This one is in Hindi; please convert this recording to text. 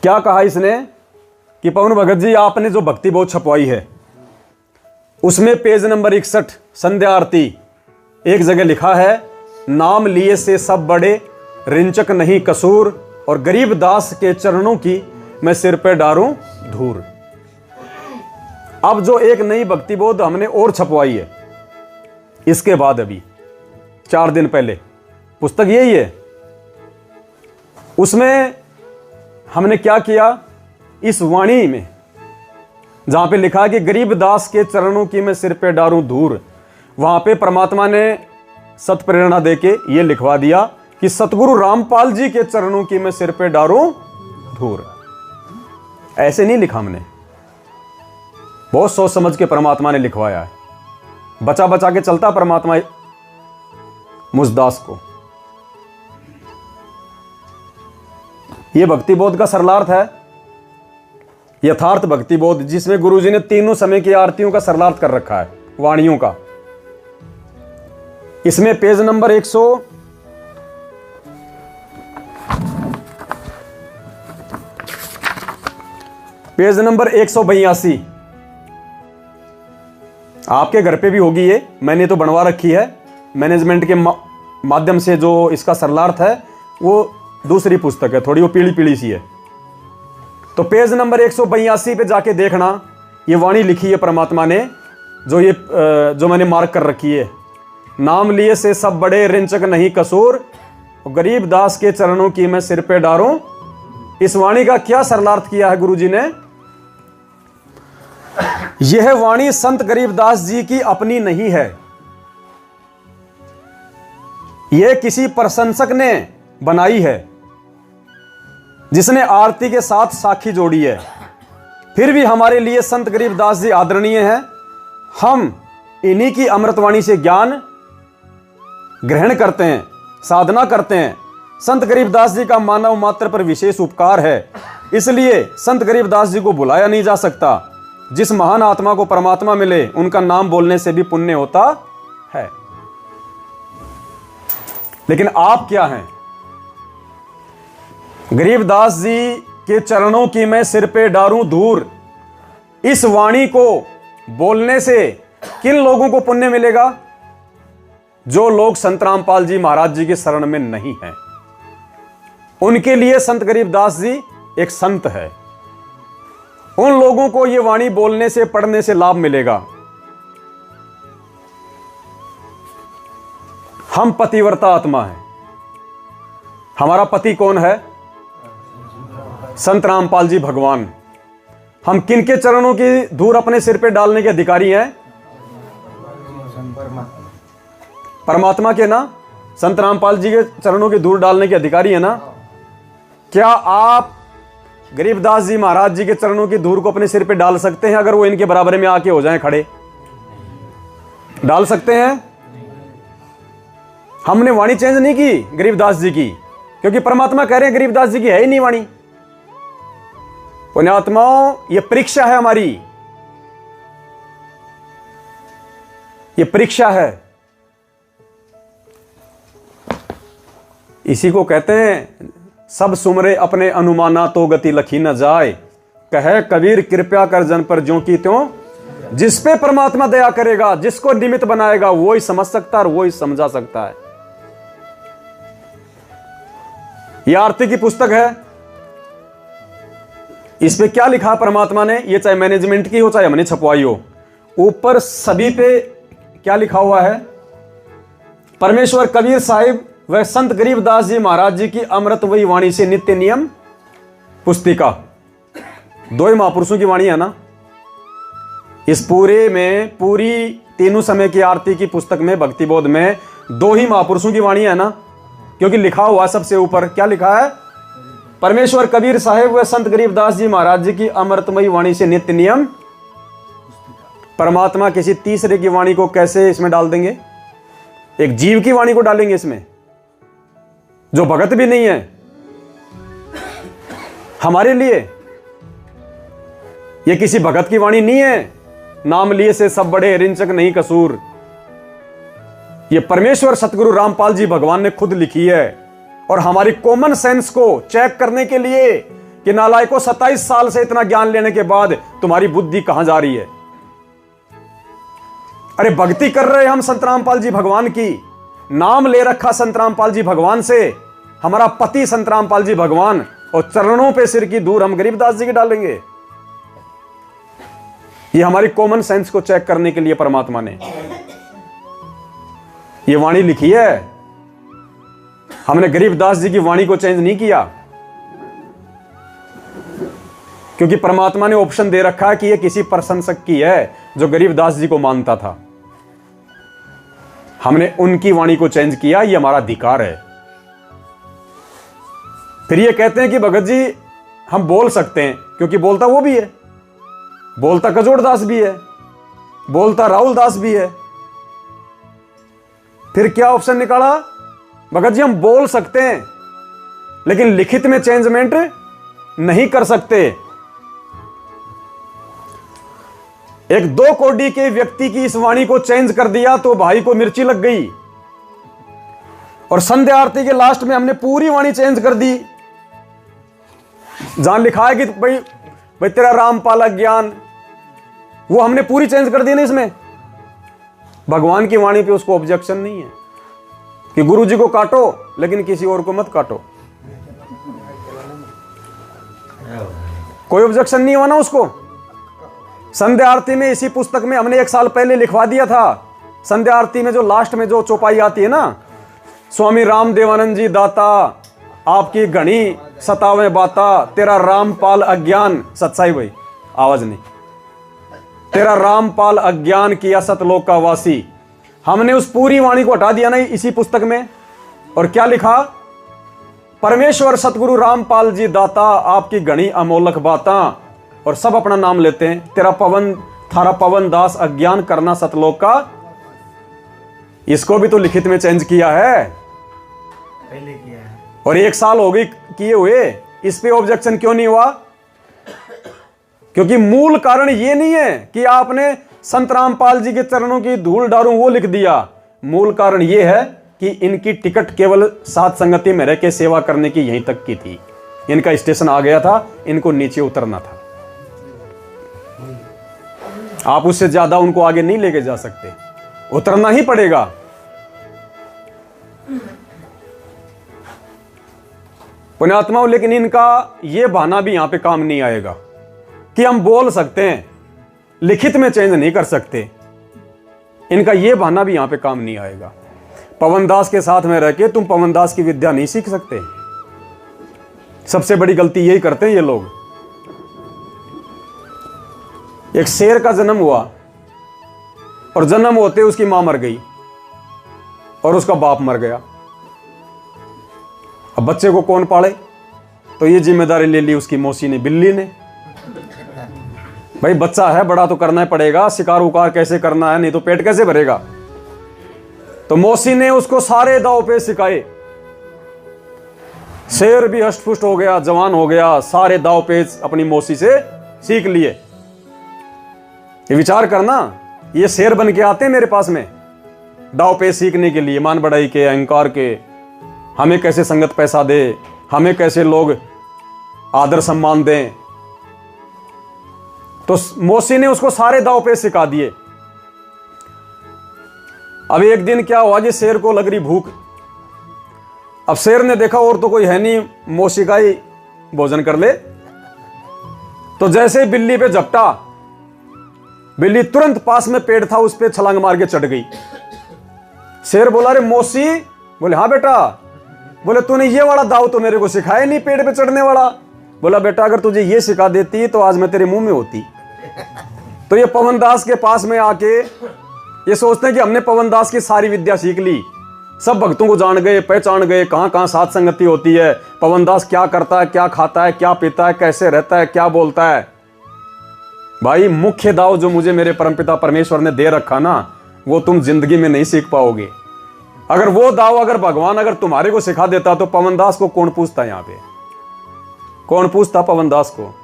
क्या कहा इसने कि पवन भगत जी आपने जो भक्ति बोध छपवाई है उसमें पेज नंबर 61 संध्या आरती एक जगह लिखा है, नाम लिए से सब बड़े रिंचक नहीं कसूर, और गरीब दास के चरणों की मैं सिर पे डारूं धूर। अब जो एक नई भक्ति बोध हमने और छपवाई है इसके बाद अभी 4 दिन पहले पुस्तक यही है, उसमें हमने क्या किया, इस वाणी में जहां पे लिखा है कि गरीब दास के चरणों की मैं सिर पे डारूं धूर, वहां पे परमात्मा ने सत प्रेरणा देके ये लिखवा दिया कि सतगुरु रामपाल जी के चरणों की मैं सिर पे डारूं धूर। ऐसे नहीं लिखा हमने, बहुत सोच समझ के परमात्मा ने लिखवाया है। बचा बचा के चलता परमात्मा मुझदास को। यह भक्ति बोध का सरलार्थ है, यथार्थ भक्ति बोध, जिसमें गुरुजी ने तीनों समय की आरतियों का सरलार्थ कर रखा है, वाणियों का। इसमें पेज नंबर 100 पेज नंबर 182 आपके घर पे भी होगी ये, मैंने तो बनवा रखी है मैनेजमेंट के माध्यम से। जो इसका सरलार्थ है वो दूसरी पुस्तक है, थोड़ी वो पीली पीली सी है। तो पेज नंबर 182 पे जाके देखना, ये वाणी लिखी है परमात्मा ने, जो मैंने मार्क कर रखी है, नाम लिए से सब बड़े रिंचक नहीं कसूर, गरीब दास के चरणों की मैं सिर पे डारूं। इस वाणी का क्या सरलार्थ किया है गुरुजी ने? यह वाणी संत गरीबदास जी की अपनी नहीं है, यह किसी प्रशंसक ने बनाई है जिसने आरती के साथ साखी जोड़ी है। फिर भी हमारे लिए संत गरीबदास जी आदरणीय हैं। हम इन्हीं की अमृतवाणी से ज्ञान ग्रहण करते हैं, साधना करते हैं। संत गरीबदास जी का मानव मात्र पर विशेष उपकार है, इसलिए संत गरीबदास जी को बुलाया नहीं जा सकता। जिस महान आत्मा को परमात्मा मिले उनका नाम बोलने से भी पुण्य होता है। लेकिन आप क्या हैं? गरीबदास जी के चरणों की मैं सिर पे डारूं धूर, इस वाणी को बोलने से किन लोगों को पुण्य मिलेगा? जो लोग संत रामपाल जी महाराज जी के शरण में नहीं हैं, उनके लिए संत गरीबदास जी एक संत है। उन लोगों को यह वाणी बोलने से, पढ़ने से लाभ मिलेगा। हम पतिव्रता आत्मा हैं। हमारा पति कौन है? संत रामपाल जी भगवान। हम किनके चरणों की धूल अपने सिर पे डालने के अधिकारी हैं? परमात्मा के ना, संत रामपाल जी के चरणों की धूल डालने के अधिकारी है ना। क्या आप गरीबदास जी महाराज जी के चरणों की धूल को अपने सिर पे डाल सकते हैं? अगर वो इनके बराबर में आके हो जाएं खड़े, डाल सकते हैं? हमने वाणी चेंज नहीं की गरीबदास जी की, क्योंकि परमात्मा कह रहे हैं गरीबदास जी की है ही नहीं वाणी। पुण्यात्माओं, यह परीक्षा है हमारी, यह परीक्षा है। इसी को कहते हैं, सब सुमरे अपने अनुमाना तो गति लखी न जाए, कहे कबीर कृपया कर जन पर ज्यों की त्यों। जिस पे परमात्मा दया करेगा, जिसको निमित्त बनाएगा, वो ही समझ सकता है और वो ही समझा सकता है। यह आरती की पुस्तक है, इस पे क्या लिखा परमात्मा ने? ये चाहे मैनेजमेंट की हो चाहे हमने छपवाई हो, ऊपर सभी पे क्या लिखा हुआ है? परमेश्वर कबीर साहिब व संत गरीबदास जी महाराज जी की अमृत वही वाणी से नित्य नियम पुस्तिका। दो ही महापुरुषों की वाणी है ना इस पूरे में, पूरी तीनों समय की आरती की पुस्तक में, भक्ति बोध में दो ही महापुरुषों की वाणी है ना, क्योंकि लिखा हुआ सबसे ऊपर क्या लिखा है? परमेश्वर कबीर साहिब व संत गरीबदास जी महाराज जी की अमृतमयी वाणी से नित्य नियम। परमात्मा किसी तीसरे की वाणी को कैसे इसमें डाल देंगे? एक जीव की वाणी को डालेंगे इसमें, जो भगत भी नहीं है। हमारे लिए यह किसी भगत की वाणी नहीं है। नाम लिए से सब बड़े रिंचक नहीं कसूर, यह परमेश्वर सतगुरु रामपाल जी भगवान ने खुद लिखी है। और हमारी कॉमन सेंस को चेक करने के लिए कि नालायकों 27 साल से इतना ज्ञान लेने के बाद तुम्हारी बुद्धि कहां जा रही है। अरे भक्ति कर रहे हम संत रामपाल जी भगवान की, नाम ले रखा संत रामपाल जी भगवान से, हमारा पति संत रामपाल जी भगवान, और चरणों पे सिर की दूर हम गरीबदास जी के डालेंगे। ये हमारी कॉमन सेंस को चेक करने के लिए परमात्मा ने ये वाणी लिखी है। हमने गरीबदास जी की वाणी को चेंज नहीं किया, क्योंकि परमात्मा ने ऑप्शन दे रखा है कि ये किसी प्रशंसक की है जो गरीबदास जी को मानता था। हमने उनकी वाणी को चेंज किया, ये हमारा अधिकार है। फिर ये कहते हैं कि भगत जी हम बोल सकते हैं, क्योंकि बोलता वो भी है, बोलता कजोड़ दास भी है, बोलता राहुल दास भी है। फिर क्या ऑप्शन निकाला? भगत जी हम बोल सकते हैं लेकिन लिखित में चेंजमेंट नहीं कर सकते। एक 2 कोड़ी के व्यक्ति की इस वाणी को चेंज कर दिया तो भाई को मिर्ची लग गई, और संध्या आरती के लास्ट में हमने पूरी वाणी चेंज कर दी। जहां लिखा है कि भाई तेरा रामपाल ज्ञान, वो हमने पूरी चेंज कर दी ना इसमें। भगवान की वाणी पे उसको ऑब्जेक्शन नहीं है कि गुरु जी को काटो लेकिन किसी और को मत काटो, कोई ऑब्जेक्शन नहीं हुआ ना उसको। संध्या आरती में इसी पुस्तक में हमने 1 साल पहले लिखवा दिया था। संध्या आरती में जो लास्ट में जो चौपाई आती है ना, स्वामी राम देवानंद जी दाता आपकी घनी सतावे बाता, तेरा रामपाल अज्ञान, सच्चाई भाई आवाज नहीं, तेरा रामपाल अज्ञान किया सतलोक का वासी। हमने उस पूरी वाणी को हटा दिया ना इसी पुस्तक में, और क्या लिखा? परमेश्वर सतगुरु रामपाल जी दाता आपकी घनी अमोलक बाता, और सब अपना नाम लेते हैं, तेरा पवन थारा पवन दास अज्ञान करना सतलोक का। इसको भी तो लिखित में चेंज किया है, पहले किया है, और 1 साल हो गई किए हुए, इस पे ऑब्जेक्शन क्यों नहीं हुआ? क्योंकि मूल कारण ये नहीं है कि आपने संत रामपाल जी के चरणों की धूल डारूं वो लिख दिया। मूल कारण ये है कि इनकी टिकट केवल साथ संगति में रह के सेवा करने की यहीं तक की थी। इनका स्टेशन आ गया था, इनको नीचे उतरना था। आप उससे ज्यादा उनको आगे नहीं लेके जा सकते, उतरना ही पड़ेगा। पुण्यात्माओं, लेकिन इनका यह बहाना भी यहां पे काम नहीं आएगा कि हम बोल सकते हैं, लिखित में चेंज नहीं कर सकते। इनका यह बहाना भी यहां पे काम नहीं आएगा। पवनदास के साथ में रह के तुम पवनदास की विद्या नहीं सीख सकते। सबसे बड़ी गलती यही करते हैं ये लोग। एक शेर का जन्म हुआ, और जन्म होते उसकी मां मर गई और उसका बाप मर गया। अब बच्चे को कौन पाले? तो ये जिम्मेदारी ले ली उसकी मौसी ने, बिल्ली ने। भाई बच्चा है, बड़ा तो करना ही पड़ेगा, शिकार उकार कैसे करना है, नहीं तो पेट कैसे भरेगा। तो मौसी ने उसको सारे दाव पे सिखाए। शेर भी हष्ट-पुष्ट हो गया, जवान हो गया, सारे दाव पे अपनी मौसी से सीख लिए। ये विचार करना, ये शेर बन के आते हैं मेरे पास में दाव पे सीखने के लिए, मान बढ़ाई के, अहंकार के, हमें कैसे संगत पैसा दे, हमें कैसे लोग आदर सम्मान दें। तो मौसी ने उसको सारे दाव पे सिखा दिए। अब एक दिन क्या हुआ कि शेर को लग रही भूख। अब शेर ने देखा और तो कोई है नहीं, मौसी का ही भोजन कर ले। तो जैसे ही बिल्ली पे झपटा, बिल्ली तुरंत पास में पेड़ था उस पे छलांग मार के चढ़ गई। शेर बोला, अरे मौसी। बोले, हाँ बेटा। बोले, तूने ये वाला दाव तो मेरे को सिखाया नहीं, पेड़ पे चढ़ने वाला। बोला, बेटा अगर तुझे ये सिखा देती तो आज मैं तेरे मुंह में होती। तो ये पवनदास के पास में आके ये सोचते हैं कि हमने पवनदास की सारी विद्या सीख ली, सब भक्तों को जान गए, पहचान गए, कहां कहां साथ संगति होती है, पवनदास क्या करता है, क्या खाता है, क्या पीता है, कैसे रहता है, क्या बोलता है। भाई मुख्य दाव जो मुझे मेरे परमपिता परमेश्वर ने दे रखा ना, वो तुम जिंदगी में नहीं सीख पाओगे। अगर वो दाव अगर भगवान अगर तुम्हारे को सिखा देता तो पवनदास को कौन पूछता? यहां पे कौन पूछता पवनदास को?